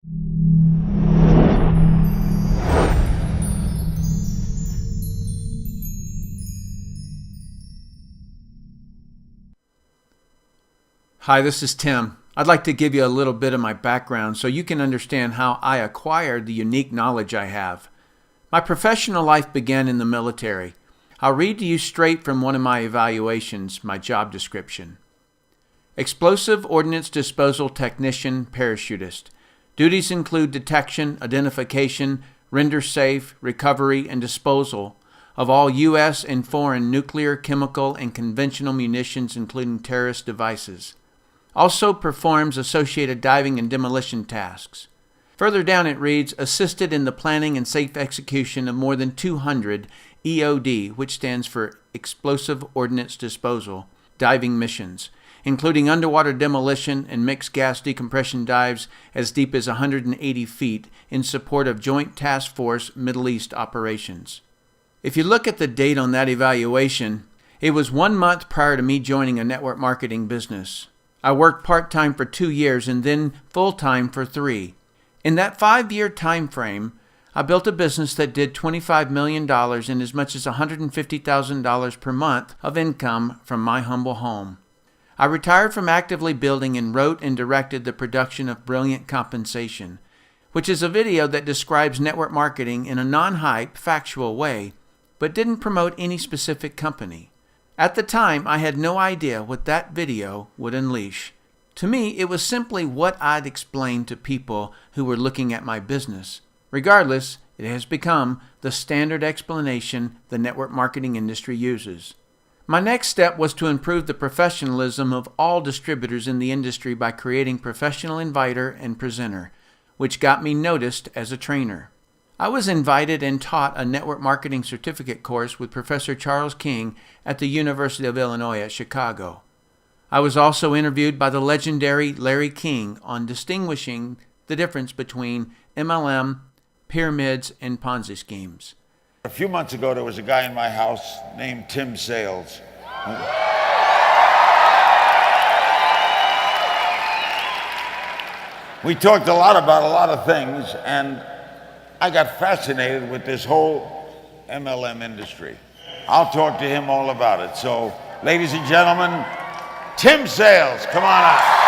Hi, this is Tim. I'd like to give you a little bit of my background so you can understand how I acquired the unique knowledge I have. My professional life began in the military. I'll read to you straight from one of my evaluations, my job description. Explosive Ordnance Disposal Technician Parachutist. Duties include detection, identification, render safe, recovery, and disposal of all U.S. and foreign nuclear, chemical, and conventional munitions, including terrorist devices. Also performs associated diving and demolition tasks. Further down it reads, assisted in the planning and safe execution of more than 200 EOD, which stands for Explosive Ordnance Disposal, diving missions, including underwater demolition and mixed gas decompression dives as deep as 180 feet in support of Joint Task Force Middle East operations. If you look at the date on that evaluation, it was 1 month prior to me joining a network marketing business. I worked part-time for 2 years and then full-time for 3. In that 5-year time frame, I built a business that did $25 million and as much as $150,000 per month of income from my humble home. I retired from actively building and wrote and directed the production of Brilliant Compensation, which is a video that describes network marketing in a non-hype, factual way, but didn't promote any specific company. At the time, I had no idea what that video would unleash. To me, it was simply what I'd explained to people who were looking at my business. Regardless, it has become the standard explanation the network marketing industry uses. My next step was to improve the professionalism of all distributors in the industry by creating Professional Inviter and Presenter, which got me noticed as a trainer. I was invited and taught a network marketing certificate course with Professor Charles King at the University of Illinois at Chicago. I was also interviewed by the legendary Larry King on distinguishing the difference between MLM, pyramids, and Ponzi schemes. A few months ago, there was a guy in my house named Tim Sales. We talked a lot about a lot of things, and I got fascinated with this whole MLM industry. I'll talk to him all about it. So, ladies and gentlemen, Tim Sales, come on out.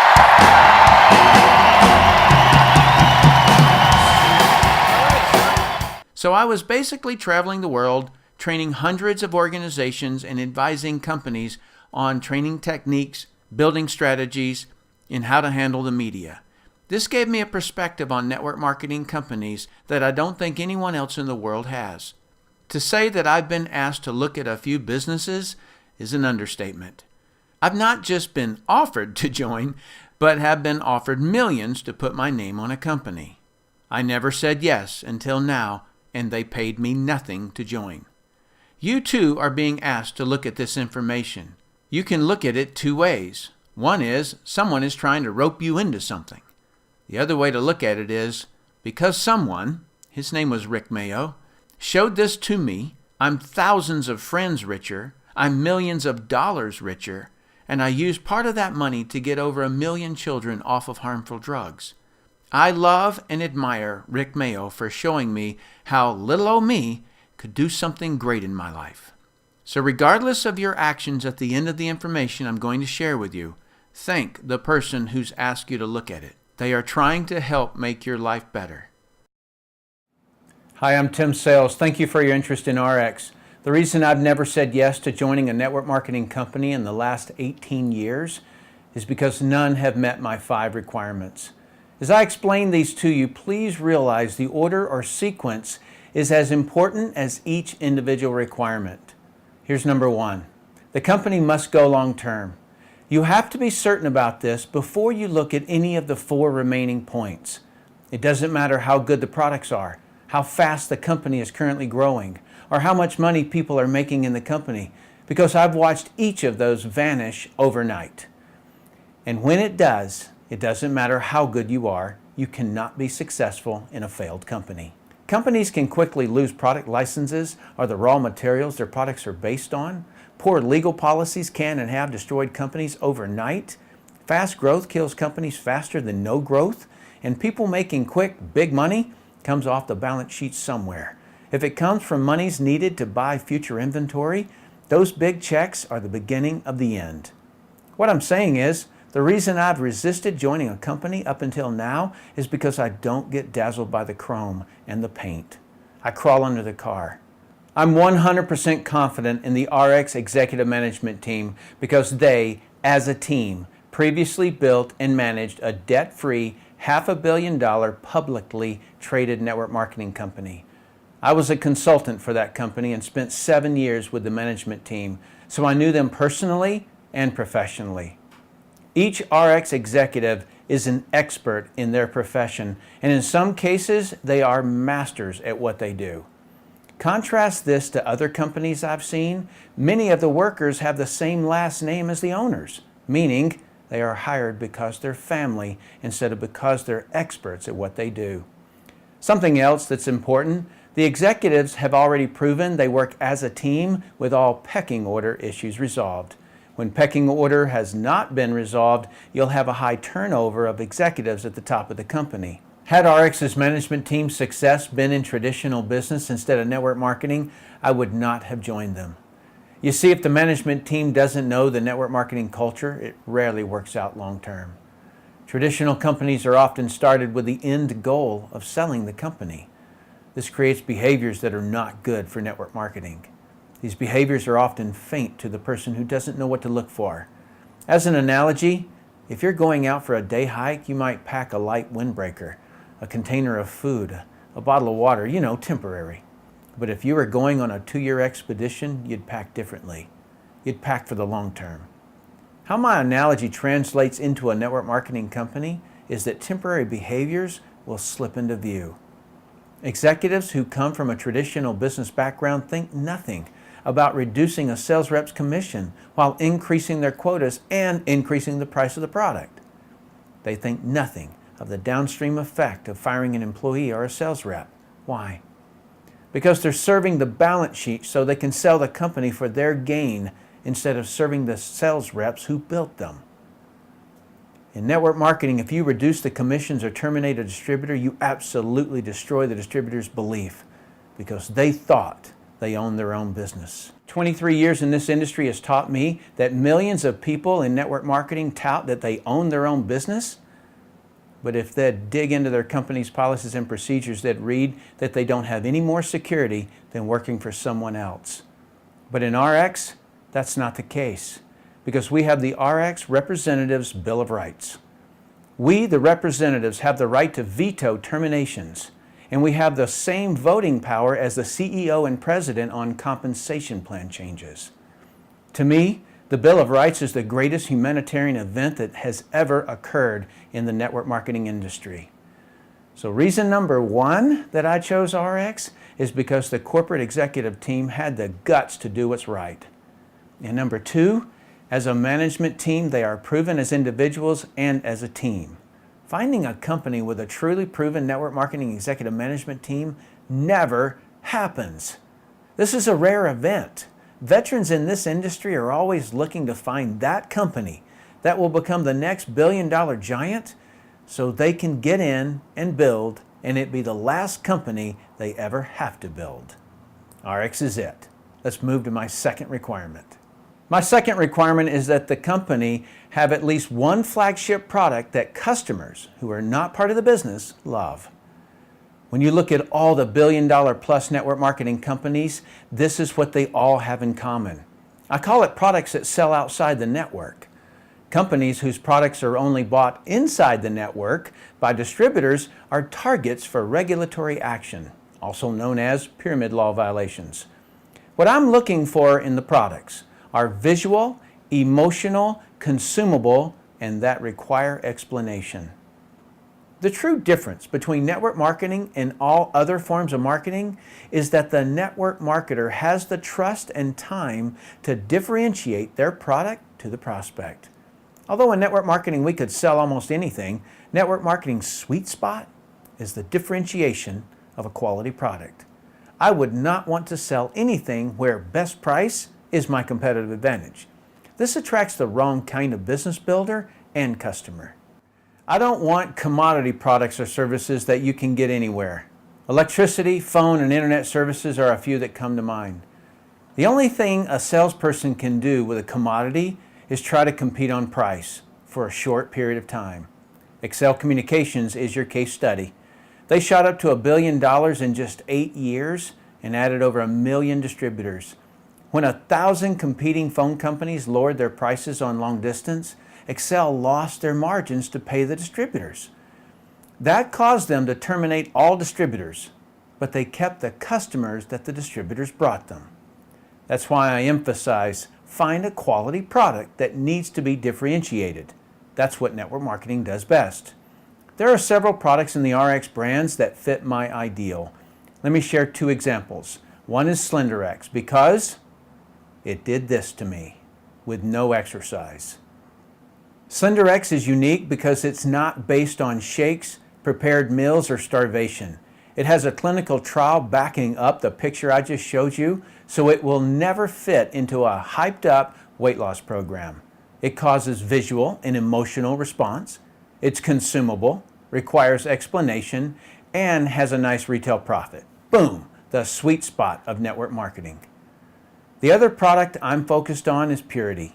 So I was basically traveling the world, training hundreds of organizations and advising companies on training techniques, building strategies, and how to handle the media. This gave me a perspective on network marketing companies that I don't think anyone else in the world has. To say that I've been asked to look at a few businesses is an understatement. I've not just been offered to join, but have been offered millions to put my name on a company. I never said yes until now, and they paid me nothing to join. You too are being asked to look at this information. You can look at it 2 ways. One is someone is trying to rope you into something. The other way to look at it is, because someone, his name was Rick Mayo, showed this to me, I'm thousands of friends richer, I'm millions of dollars richer, and I used part of that money to get over 1 million children off of harmful drugs. I love and admire Rick Mayo for showing me how little old me could do something great in my life. So regardless of your actions at the end of the information I'm going to share with you, thank the person who's asked you to look at it. They are trying to help make your life better. Hi, I'm Tim Sales. Thank you for your interest in ARIIX. The reason I've never said yes to joining a network marketing company in the last 18 years is because none have met my 5 requirements. As I explain these to you, please realize the order or sequence is as important as each individual requirement. Here's number 1. The company must go long term. You have to be certain about this before you look at any of the 4 remaining points. It doesn't matter how good the products are, how fast the company is currently growing, or how much money people are making in the company, because I've watched each of those vanish overnight. And when it does, it doesn't matter how good you are, you cannot be successful in a failed company. Companies can quickly lose product licenses or the raw materials their products are based on. Poor legal policies can and have destroyed companies overnight. Fast growth kills companies faster than no growth. And people making quick, big money comes off the balance sheet somewhere. If it comes from monies needed to buy future inventory, those big checks are the beginning of the end. What I'm saying is, the reason I've resisted joining a company up until now is because I don't get dazzled by the chrome and the paint. I crawl under the car. I'm 100% confident in the ARIIX executive management team because they, as a team, previously built and managed a debt-free $500 million publicly traded network marketing company. I was a consultant for that company and spent 7 years with the management team, so I knew them personally and professionally. Each ARIIX executive is an expert in their profession, and in some cases, they are masters at what they do. Contrast this to other companies I've seen. Many of the workers have the same last name as the owners, meaning they are hired because they're family instead of because they're experts at what they do. Something else that's important, the executives have already proven they work as a team with all pecking order issues resolved. When pecking order has not been resolved, you'll have a high turnover of executives at the top of the company. Had ARIIX's management team's success been in traditional business instead of network marketing, I would not have joined them. You see, if the management team doesn't know the network marketing culture, it rarely works out long term. Traditional companies are often started with the end goal of selling the company. This creates behaviors that are not good for network marketing. These behaviors are often faint to the person who doesn't know what to look for. As an analogy, if you're going out for a day hike, you might pack a light windbreaker, a container of food, a bottle of water, temporary. But if you were going on a 2-year expedition, you'd pack differently. You'd pack for the long term. How my analogy translates into a network marketing company is that temporary behaviors will slip into view. Executives who come from a traditional business background think nothing about reducing a sales rep's commission while increasing their quotas and increasing the price of the product. They think nothing of the downstream effect of firing an employee or a sales rep. Why? Because they're serving the balance sheet so they can sell the company for their gain instead of serving the sales reps who built them. In network marketing, if you reduce the commissions or terminate a distributor, you absolutely destroy the distributor's belief because they thought they owned their own business. 23 years in this industry has taught me that millions of people in network marketing tout that they own their own business. But if they'd dig into their company's policies and procedures, they'd read that they don't have any more security than working for someone else. But in ARIIX, that's not the case, because we have the ARIIX Representatives' Bill of Rights. We, the representatives, have the right to veto terminations, and we have the same voting power as the CEO and president on compensation plan changes. To me, the Bill of Rights is the greatest humanitarian event that has ever occurred in the network marketing industry. So reason number one that I chose ARIIX is because the corporate executive team had the guts to do what's right. And number two, as a management team, they are proven as individuals and as a team. Finding a company with a truly proven network marketing executive management team never happens. This is a rare event. Veterans in this industry are always looking to find that company that will become the next billion-dollar giant so they can get in and build and it be the last company they ever have to build. ARIIX is it. Let's move to my second requirement. My second requirement is that the company have at least one flagship product that customers who are not part of the business love. When you look at all the billion-dollar-plus network marketing companies, this is what they all have in common. I call it products that sell outside the network. Companies whose products are only bought inside the network by distributors are targets for regulatory action, also known as pyramid law violations. What I'm looking for in the products are visual, emotional, consumable, and that require explanation. The true difference between network marketing and all other forms of marketing is that the network marketer has the trust and time to differentiate their product to the prospect. Although in network marketing we could sell almost anything, network marketing's sweet spot is the differentiation of a quality product. I would not want to sell anything where best price is my competitive advantage. This attracts the wrong kind of business builder and customer. I don't want commodity products or services that you can get anywhere. Electricity, phone, and internet services are a few that come to mind. The only thing a salesperson can do with a commodity is try to compete on price for a short period of time. Excel Communications is your case study. They shot up to $1 billion in just 8 years and added over 1 million distributors. When 1,000 competing phone companies lowered their prices on long distance, Excel lost their margins to pay the distributors. That caused them to terminate all distributors, but they kept the customers that the distributors brought them. That's why I emphasize find a quality product that needs to be differentiated. That's what network marketing does best. There are several products in the ARIIX brands that fit my ideal. Let me share 2 examples. One is SlenderX because it did this to me with no exercise. SlenderX is unique because it's not based on shakes, prepared meals, or starvation. It has a clinical trial backing up the picture I just showed you, so it will never fit into a hyped up weight loss program. It causes visual and emotional response. It's consumable, requires explanation, and has a nice retail profit. Boom, the sweet spot of network marketing. The other product I'm focused on is Purity.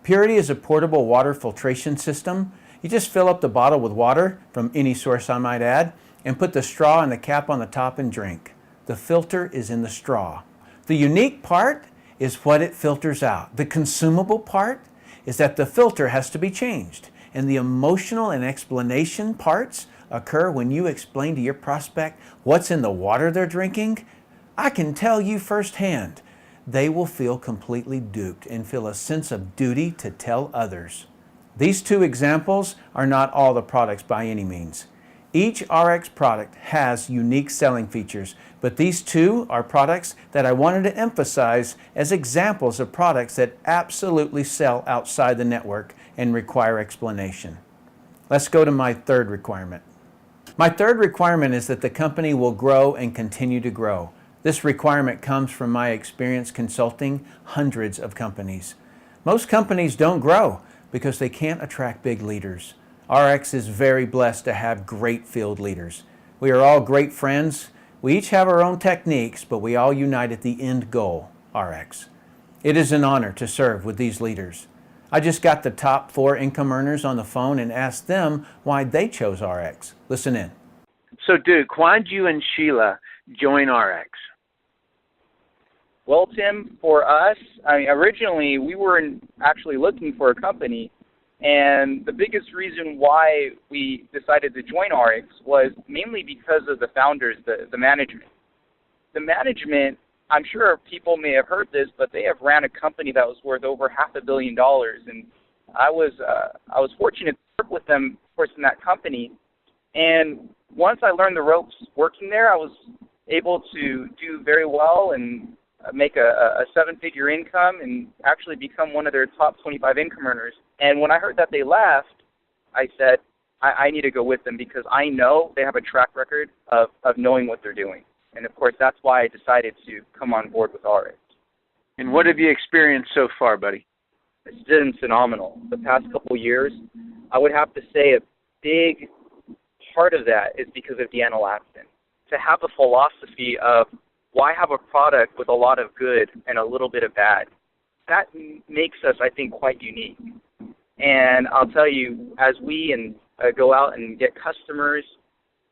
Purity is a portable water filtration system. You just fill up the bottle with water, from any source I might add, and put the straw and the cap on the top and drink. The filter is in the straw. The unique part is what it filters out. The consumable part is that the filter has to be changed. And the emotional and explanation parts occur when you explain to your prospect what's in the water they're drinking. I can tell you firsthand, they will feel completely duped and feel a sense of duty to tell others. These 2 examples are not all the products by any means. Each ARIIX product has unique selling features, but these 2 are products that I wanted to emphasize as examples of products that absolutely sell outside the network and require explanation. Let's go to my 3rd requirement. My 3rd requirement is that the company will grow and continue to grow. This requirement comes from my experience consulting hundreds of companies. Most companies don't grow because they can't attract big leaders. ARIIX is very blessed to have great field leaders. We are all great friends. We each have our own techniques, but we all unite at the end goal, ARIIX. It is an honor to serve with these leaders. I just got the top 4 income earners on the phone and asked them why they chose ARIIX. Listen in. So, Duke, why did you and Sheila join ARIIX? Well, Tim, for us, originally we were actually looking for a company, and the biggest reason why we decided to join ARIIX was mainly because of the founders, the management. The management, I'm sure people may have heard this, but they have ran a company that was worth over $500 million, and I was fortunate to work with them, of course, in that company. And once I learned the ropes working there, I was able to do very well and make a 7-figure income and actually become one of their top 25 income earners. And when I heard that they left, I said, I need to go with them because I know they have a track record of knowing what they're doing. And, of course, that's why I decided to come on board with ARIIX. And what have you experienced so far, buddy? It's been phenomenal. The past couple of years, I would have to say a big part of that is because of Deanna Laxton. To have a philosophy of why have a product with a lot of good and a little bit of bad, that makes us, I think, quite unique. And I'll tell you, as we go out and get customers,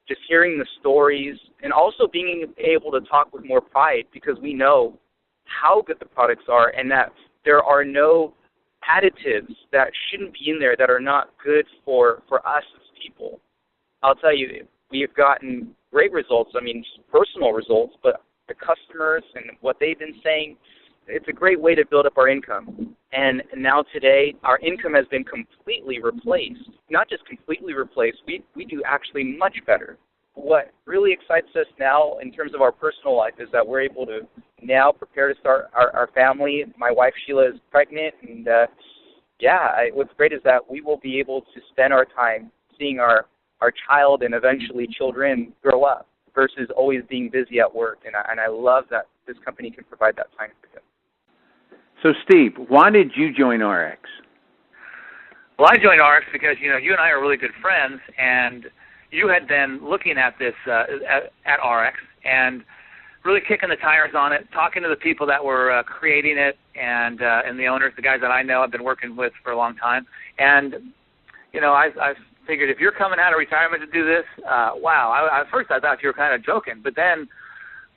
just hearing the stories, and also being able to talk with more pride because we know how good the products are and that there are no additives that shouldn't be in there that are not good for us as people. I'll tell you, we have gotten great results, personal results, but the customers and what they've been saying, it's a great way to build up our income. And now today, our income has been completely replaced. Not just completely replaced, we do actually much better. What really excites us now in terms of our personal life is that we're able to now prepare to start our family. My wife, Sheila, is pregnant. And, what's great is that we will be able to spend our time seeing our child and eventually children grow up versus always being busy at work. And I love that this company can provide that time for them. So, Steve, why did you join ARIIX? Well, I joined ARIIX because, you and I are really good friends, and you had been looking at this at ARIIX and really kicking the tires on it, talking to the people that were creating it and the owners, the guys that I know I've been working with for a long time. And, I figured if you're coming out of retirement to do this, wow. At first I thought you were kind of joking, but then,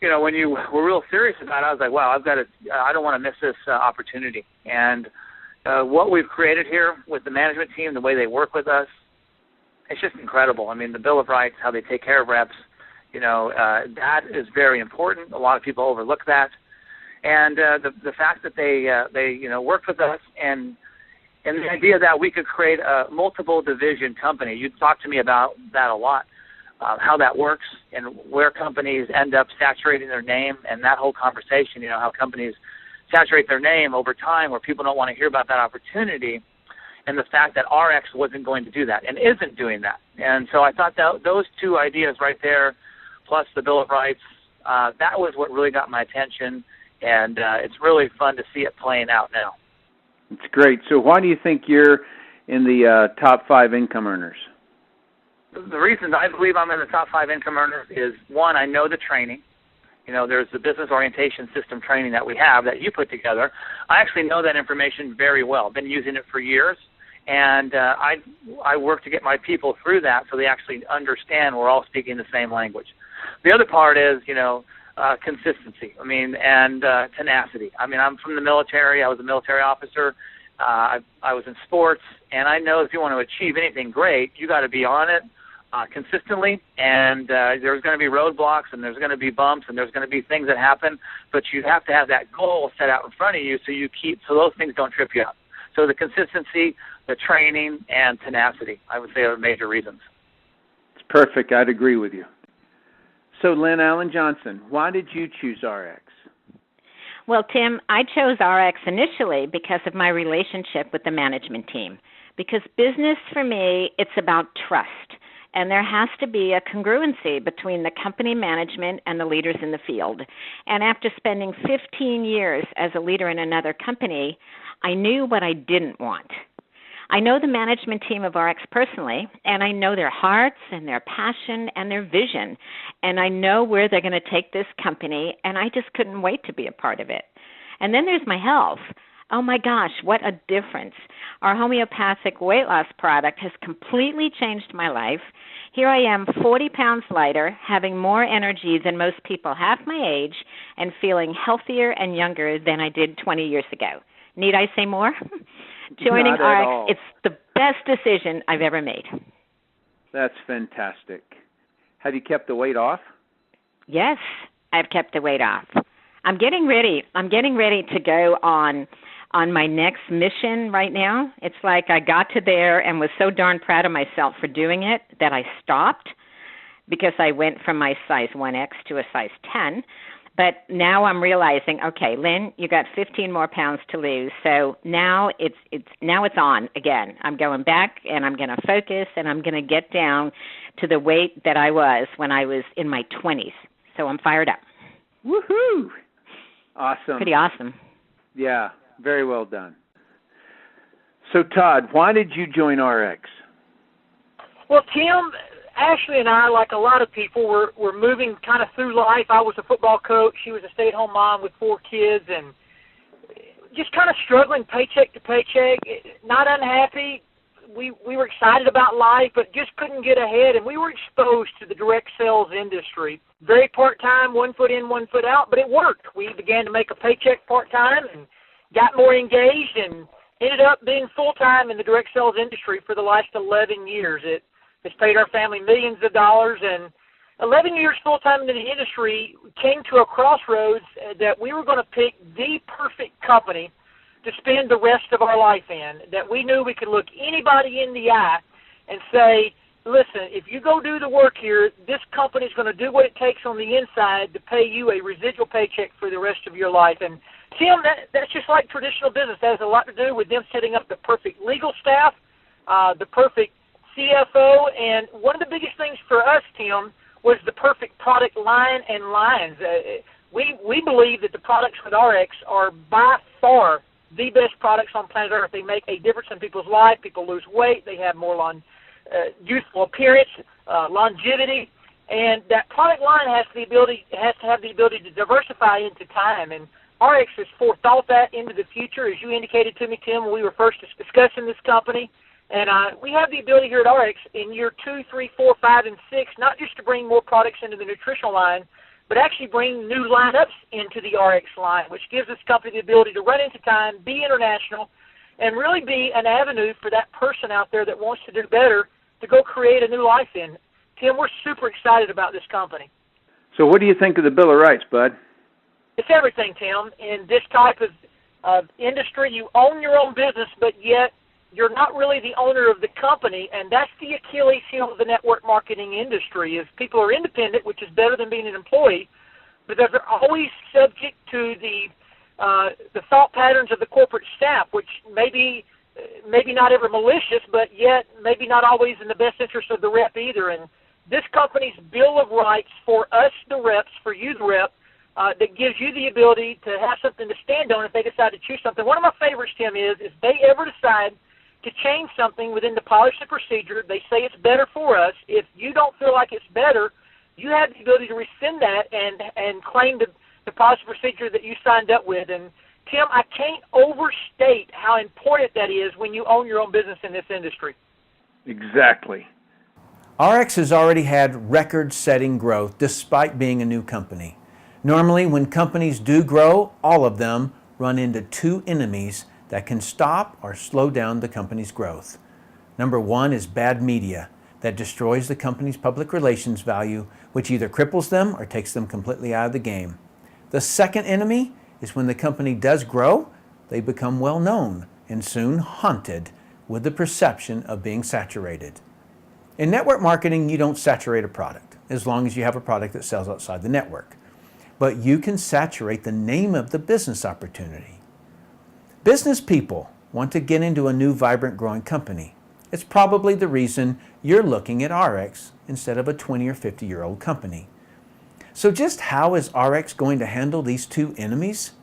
when you were real serious about it, I was like, wow, I don't want to miss this opportunity. And what we've created here with the management team, the way they work with us, it's just incredible. I mean, the Bill of Rights, how they take care of reps, that is very important. A lot of people overlook that. And the fact that they worked with us and the idea that we could create a multiple division company. You talked to me about that a lot, how that works and where companies end up saturating their name and that whole conversation, how companies saturate their name over time where people don't want to hear about that opportunity, and the fact that ARIIX wasn't going to do that and isn't doing that. And so I thought that those two ideas right there, plus the Bill of Rights, that was what really got my attention, and it's really fun to see it playing out now. It's great. So why do you think you're in the top 5 income earners? The reason I believe I'm in the top 5 income earners is, one, I know the training. There's the business orientation system training that we have that you put together. I actually know that information very well. I've been using it for years, and I work to get my people through that so they actually understand we're all speaking the same language. The other part is, consistency, and tenacity. I'm from the military. I was a military officer. I was in sports, and I know if you want to achieve anything great, you got to be on it consistently, and there's going to be roadblocks, and there's going to be bumps, and there's going to be things that happen, but you have to have that goal set out in front of you so those things don't trip you up. So the consistency, the training, and tenacity, I would say, are major reasons. It's perfect. I'd agree with you. So, Lynn Allen Johnson, why did you choose ARIIX? Well, Tim, I chose ARIIX initially because of my relationship with the management team. Because business, for me, it's about trust. And there has to be a congruency between the company management and the leaders in the field. And after spending 15 years as a leader in another company, I knew what I didn't want. I know the management team of ARIIX personally, and I know their hearts and their passion and their vision, and I know where they're going to take this company, and I just couldn't wait to be a part of it. And then there's my health. Oh, my gosh, what a difference. Our homeopathic weight loss product has completely changed my life. Here I am, 40 pounds lighter, having more energy than most people half my age, and feeling healthier and younger than I did 20 years ago. Need I say more? Joining ARIIX, it's the best decision I've ever made. That's fantastic. Have you kept the weight off? Yes, I've kept the weight off. I'm getting ready to go on my next mission right now. It's like I got to there and was so darn proud of myself for doing it that I stopped because I went from my size 1X to a size 10. But now I'm realizing, okay, Lynn, you got 15 more pounds to lose. So now it's on again. I'm going back and I'm going to focus and I'm going to get down to the weight that I was when I was in my 20s. So I'm fired up. Woohoo! Awesome. Pretty awesome. Yeah, very well done. So Todd, why did you join ARIIX? Well, Tim, Ashley and I, like a lot of people, were moving kind of through life. I was a football coach. She was a stay-at-home mom with 4 kids, and just kind of struggling paycheck to paycheck, not unhappy. We were excited about life, but just couldn't get ahead, and we were exposed to the direct sales industry. Very part-time, 1 foot in, 1 foot out, but it worked. We began to make a paycheck part-time and got more engaged and ended up being full-time in the direct sales industry for the last 11 years. It's paid our family millions of dollars, and 11 years full-time in the industry came to a crossroads that we were going to pick the perfect company to spend the rest of our life in, that we knew we could look anybody in the eye and say, listen, if you go do the work here, this company's going to do what it takes on the inside to pay you a residual paycheck for the rest of your life. And, Tim, that's just like traditional business. That has a lot to do with them setting up the perfect legal staff, the perfect CFO, and one of the biggest things for us, Tim, was the perfect product line and lines. We believe that the products with ARIIX are by far the best products on planet Earth. They make a difference in people's life. People lose weight. They have more youthful appearance, longevity, and that product line has to have the ability to diversify into time. And ARIIX has forethought that into the future, as you indicated to me, Tim, when we were first discussing this company. And we have the ability here at ARIIX in year 2, 3, 4, 5, and 6, not just to bring more products into the nutritional line, but actually bring new lineups into the ARIIX line, which gives this company the ability to run into time, be international, and really be an avenue for that person out there that wants to do better to go create a new life in. Tim, we're super excited about this company. So what do you think of the Bill of Rights, Bud? It's everything, Tim. In this type of industry, you own your own business, but yet you're not really the owner of the company, and that's the Achilles heel of the network marketing industry. Is people are independent, which is better than being an employee, but they're always subject to the thought patterns of the corporate staff, which maybe not ever malicious, but yet maybe not always in the best interest of the rep either. And this company's Bill of Rights for us, the reps, for you, the rep, that gives you the ability to have something to stand on if they decide to choose something. One of my favorites, Tim, is if they ever decide to change something within the policy procedure, they say it's better for us. If you don't feel like it's better, you have the ability to rescind that and claim the policy procedure that you signed up with. And Tim, I can't overstate how important that is when you own your own business in this industry. Exactly. ARIIX has already had record-setting growth despite being a new company. Normally, when companies do grow, all of them run into two enemies that can stop or slow down the company's growth. Number one is bad media that destroys the company's public relations value, which either cripples them or takes them completely out of the game. The second enemy is when the company does grow, they become well known and soon haunted with the perception of being saturated. In network marketing, you don't saturate a product as long as you have a product that sells outside the network. But you can saturate the name of the business opportunity. Business people want to get into a new, vibrant, growing company. It's probably the reason you're looking at ARIIX instead of a 20 or 50-year-old company. So just how is ARIIX going to handle these two enemies?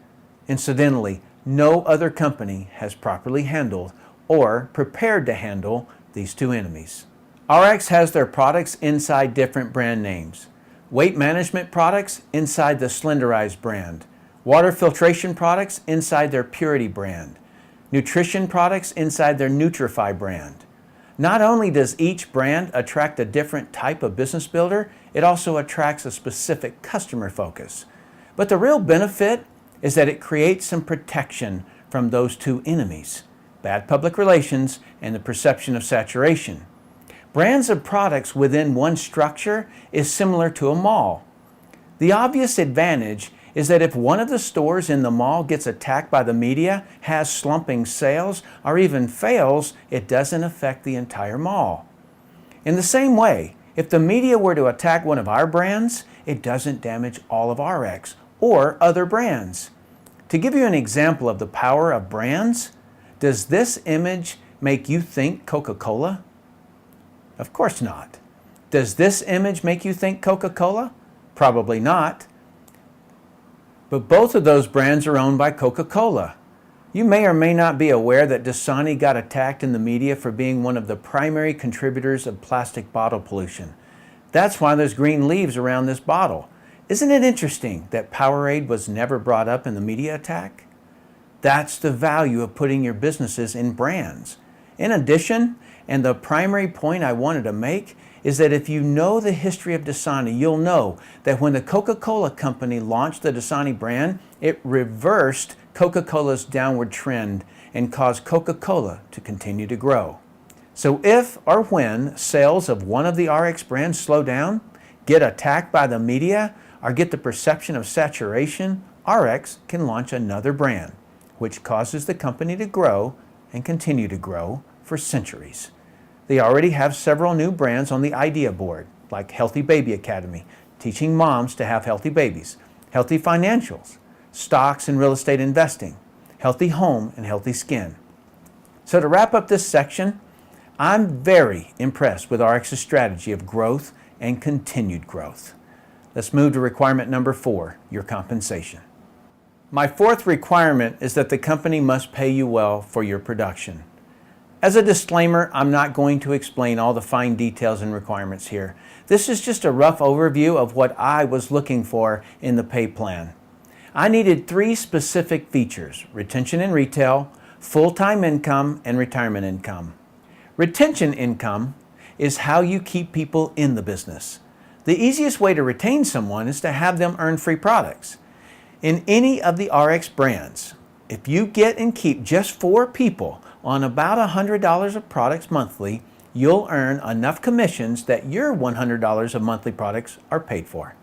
Incidentally, no other company has properly handled or prepared to handle these two enemies. ARIIX has their products inside different brand names. Weight management products inside the Slenderize brand. Water filtration products inside their Purity brand. Nutrition products inside their Nutrify brand. Not only does each brand attract a different type of business builder, it also attracts a specific customer focus. But the real benefit is that it creates some protection from those two enemies, bad public relations and the perception of saturation. Brands of products within one structure is similar to a mall. The obvious advantage is that if one of the stores in the mall gets attacked by the media, has slumping sales, or even fails, it doesn't affect the entire mall. In the same way, if the media were to attack one of our brands, it doesn't damage all of ARIIX or other brands. To give you an example of the power of brands, does this image make you think Coca-Cola? Of course not. Does this image make you think Coca-Cola? Probably not. But both of those brands are owned by Coca-Cola. You may or may not be aware that Dasani got attacked in the media for being one of the primary contributors of plastic bottle pollution. That's why there's green leaves around this bottle. Isn't it interesting that Powerade was never brought up in the media attack? That's the value of putting your businesses in brands. In addition, and the primary point I wanted to make, is that if you know the history of Dasani, you'll know that when the Coca-Cola company launched the Dasani brand, it reversed Coca-Cola's downward trend and caused Coca-Cola to continue to grow. So if or when sales of one of the ARIIX brands slow down, get attacked by the media, or get the perception of saturation, ARIIX can launch another brand, which causes the company to grow and continue to grow for centuries. They already have several new brands on the idea board, like Healthy Baby Academy, teaching moms to have healthy babies, Healthy Financials, stocks and real estate investing, Healthy Home, and Healthy Skin. So to wrap up this section, I'm very impressed with ARIIX's strategy of growth and continued growth. Let's move to requirement number 4, your compensation. My fourth requirement is that the company must pay you well for your production. As a disclaimer, I'm not going to explain all the fine details and requirements here. This is just a rough overview of what I was looking for in the pay plan. I needed 3 specific features: retention in retail, full-time income, and retirement income. Retention income is how you keep people in the business. The easiest way to retain someone is to have them earn free products. In any of the RX brands, if you get and keep just 4 people on about $100 of products monthly, you'll earn enough commissions that your $100 of monthly products are paid for.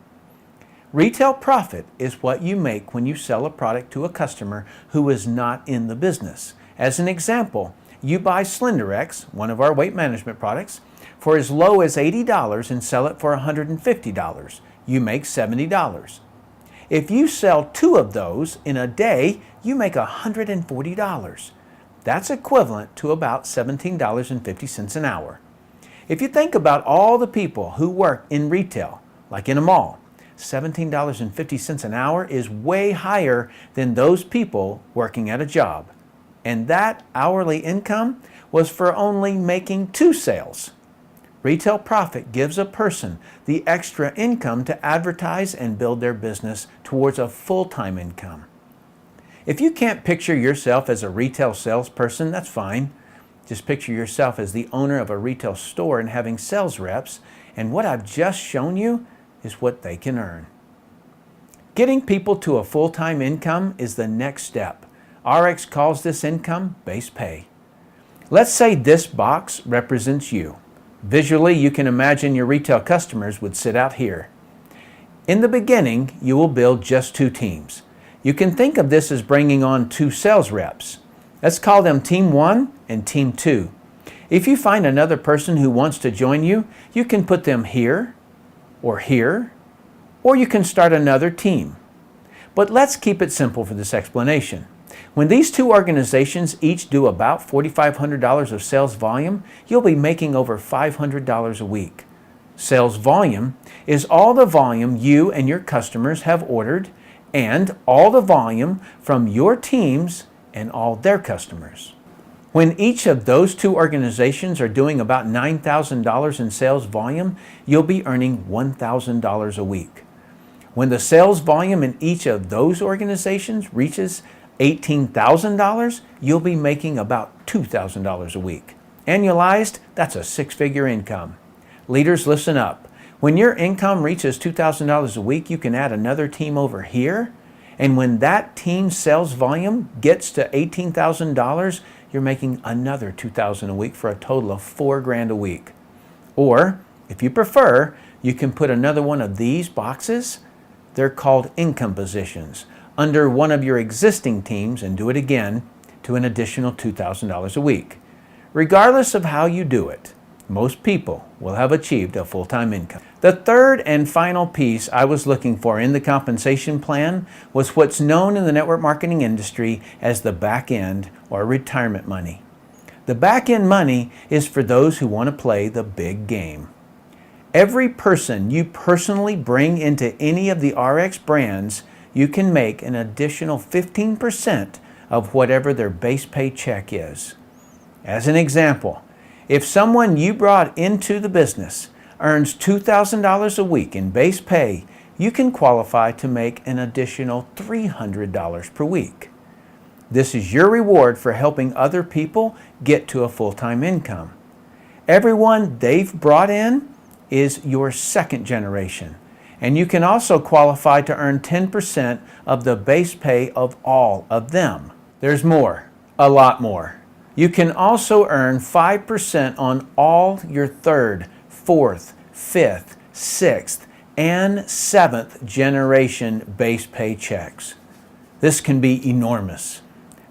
Retail profit is what you make when you sell a product to a customer who is not in the business. As an example, you buy SlenderX, one of our weight management products, for as low as $80 and sell it for $150. You make $70. If you sell 2 of those in a day, you make $140. That's equivalent to about $17.50 an hour. If you think about all the people who work in retail, like in a mall, $17.50 an hour is way higher than those people working at a job. And that hourly income was for only making 2 sales. Retail profit gives a person the extra income to advertise and build their business towards a full-time income. If you can't picture yourself as a retail salesperson, that's fine. Just picture yourself as the owner of a retail store and having sales reps, and what I've just shown you is what they can earn. Getting people to a full-time income is the next step. RX calls this income base pay. Let's say this box represents you. Visually, you can imagine your retail customers would sit out here. In the beginning, you will build just 2 teams. You can think of this as bringing on 2 sales reps. Let's call them Team 1 and Team 2. If you find another person who wants to join you, you can put them here, or you can start another team. But let's keep it simple for this explanation. When these 2 organizations each do about $4,500 of sales volume, you'll be making over $500 a week. Sales volume is all the volume you and your customers have ordered and all the volume from your teams and all their customers. When each of those 2 organizations are doing about $9,000 in sales volume, you'll be earning $1,000 a week. When the sales volume in each of those organizations reaches $18,000, you'll be making about $2,000 a week. Annualized, that's a 6-figure income. Leaders, listen up. When your income reaches $2,000 a week, you can add another team over here. And when that team's sales volume gets to $18,000, you're making another $2,000 a week for a total of $4,000 a week. Or, if you prefer, you can put another one of these boxes. They're called income positions under one of your existing teams and do it again to an additional $2,000 a week. Regardless of how you do it, most people will have achieved a full-time income. The third and final piece I was looking for in the compensation plan was what's known in the network marketing industry as the back end or retirement money. The back end money is for those who want to play the big game. Every person you personally bring into any of the RX brands, you can make an additional 15% of whatever their base pay check is. As an example, if someone you brought into the business earns $2,000 a week in base pay, you can qualify to make an additional $300 per week. This is your reward for helping other people get to a full-time income. Everyone they've brought in is your second generation, and you can also qualify to earn 10% of the base pay of all of them. There's more, a lot more. You can also earn 5% on all your 3rd, 4th, 5th, 6th, and 7th generation base pay checks. This can be enormous.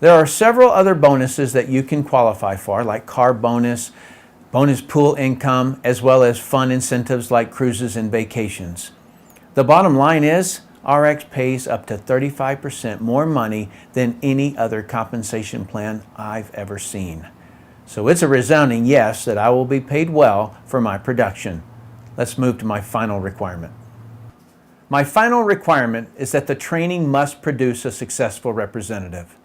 There are several other bonuses that you can qualify for, like car bonus, bonus pool income, as well as fun incentives like cruises and vacations. The bottom line is, RX pays up to 35% more money than any other compensation plan I've ever seen. So it's a resounding yes that I will be paid well for my production. Let's move to my final requirement. My final requirement is that the training must produce a successful representative.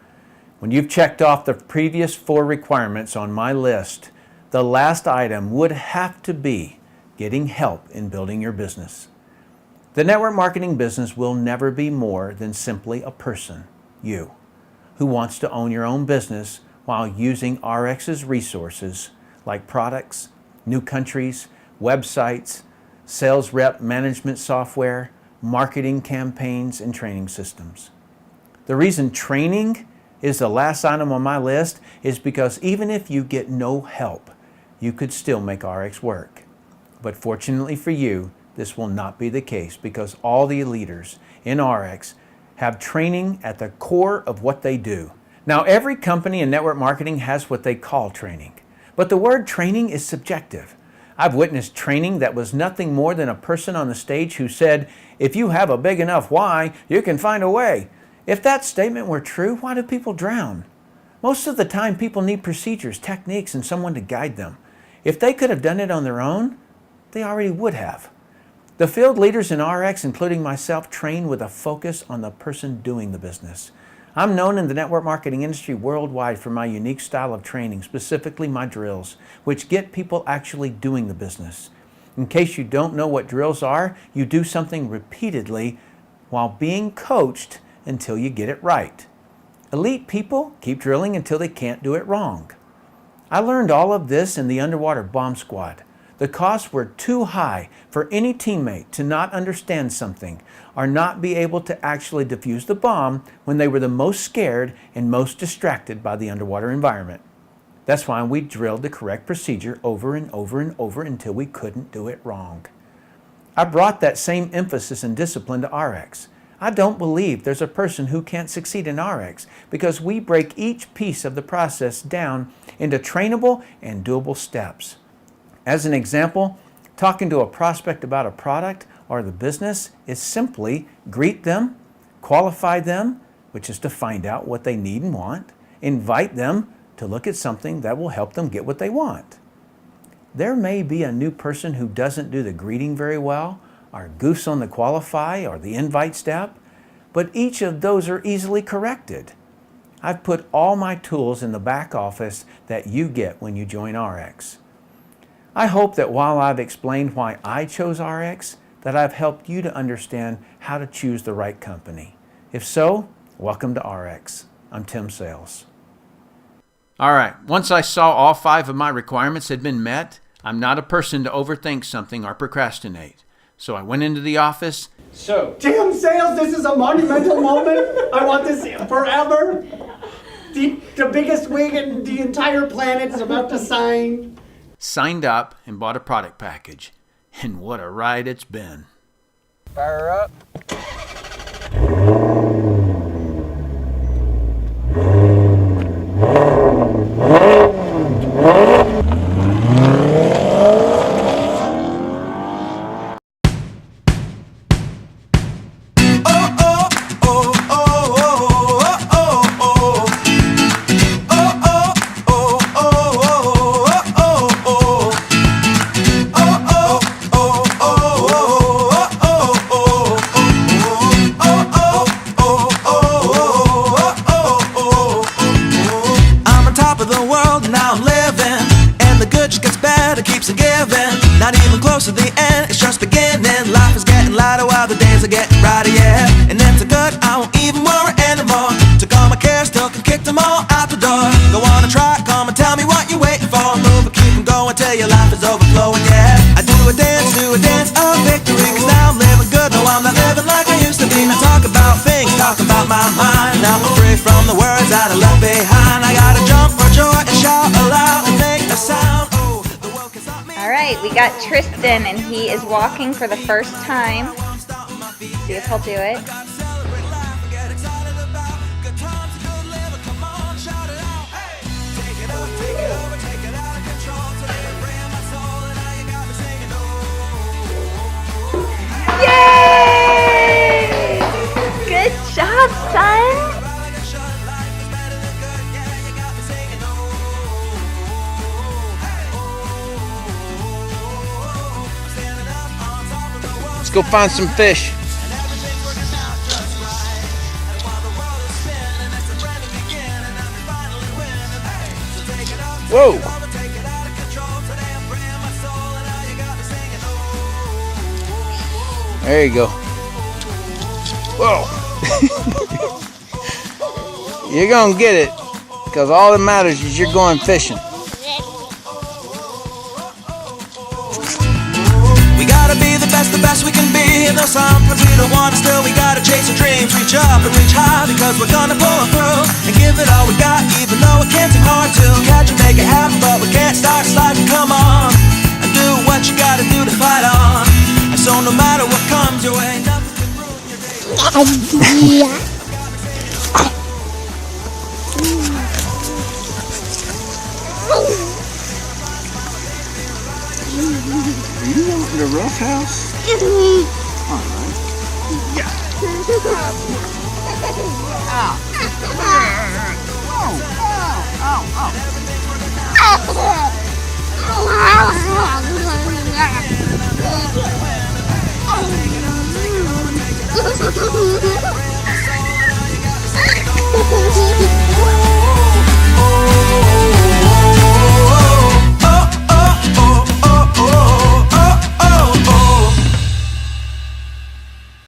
When you've checked off the previous 4 requirements on my list, the last item would have to be getting help in building your business. The network marketing business will never be more than simply a person, you, who wants to own your own business while using ARIIX's resources like products, new countries, websites, sales rep management software, marketing campaigns, and training systems. The reason training is the last item on my list is because even if you get no help, you could still make ARIIX work. But fortunately for you, this will not be the case because all the leaders in ARIIX have training at the core of what they do. Now, every company in network marketing has what they call training, but the word training is subjective. I've witnessed training that was nothing more than a person on the stage who said, "If you have a big enough why, you can find a way." If that statement were true, why do people drown? Most of the time, people need procedures, techniques, and someone to guide them. If they could have done it on their own, they already would have. The field leaders in ARIIX, including myself, train with a focus on the person doing the business. I'm known in the network marketing industry worldwide for my unique style of training, specifically my drills, which get people actually doing the business. In case you don't know what drills are, you do something repeatedly while being coached until you get it right. Elite people keep drilling until they can't do it wrong. I learned all of this in the underwater bomb squad. The costs were too high for any teammate to not understand something or not be able to actually defuse the bomb when they were the most scared and most distracted by the underwater environment. That's why we drilled the correct procedure over and over and over until we couldn't do it wrong. I brought that same emphasis and discipline to ARIIX. I don't believe there's a person who can't succeed in ARIIX because we break each piece of the process down into trainable and doable steps. As an example, talking to a prospect about a product or the business is simply greet them, qualify them, which is to find out what they need and want, invite them to look at something that will help them get what they want. There may be a new person who doesn't do the greeting very well, or goofs on the qualify or the invite step, but each of those are easily corrected. I've put all my tools in the back office that you get when you join ARIIX. I hope that while I've explained why I chose ARIIX, that I've helped you to understand how to choose the right company. If so, welcome to ARIIX. I'm Tim Sales. All right, once I saw all 5 of my requirements had been met, I'm not a person to overthink something or procrastinate. So I went into the office. So, Tim Sales, this is a monumental moment. I want this forever. The biggest wig in the entire planet is about to sign. Signed up and bought a product package. And what a ride it's been. Fire up. Not even close to the end, it's just beginning. Life is getting lighter while the days are getting brighter, yeah. And then to good, I won't even worry anymore. Took all my cares, took and kicked them all out the door. Go on and try, come and tell me what you're waiting for. Move and keep them going till your life is overflowing, yeah. I do a dance of victory, cause now I'm living good, no I'm not living like I used to be. Now talk about things, talk about my mind. Now I'm free from the words that I left behind. I gotta jump for joy and shout aloud and make a sound. All right, we got Tristan, and he is walking for the first time. See if he'll do it. Yay! Good job, son! Go find some fish. Whoa. There you go. Whoa. You're gonna get it, because all that matters is you're going fishing. We gotta be the best we can be. And though sometimes we don't want to, still we gotta chase our dreams. Reach up and reach high, because we're gonna pull through and give it all we got, even though it can seem hard to catch and make it happen. But we can't start sliding. Come on and do what you gotta do to fight on. And so no matter what comes your way, nothing can ruin your day. Are you wanting the rough house? All right. Yeah. Ow. Ow. Ow. Ow.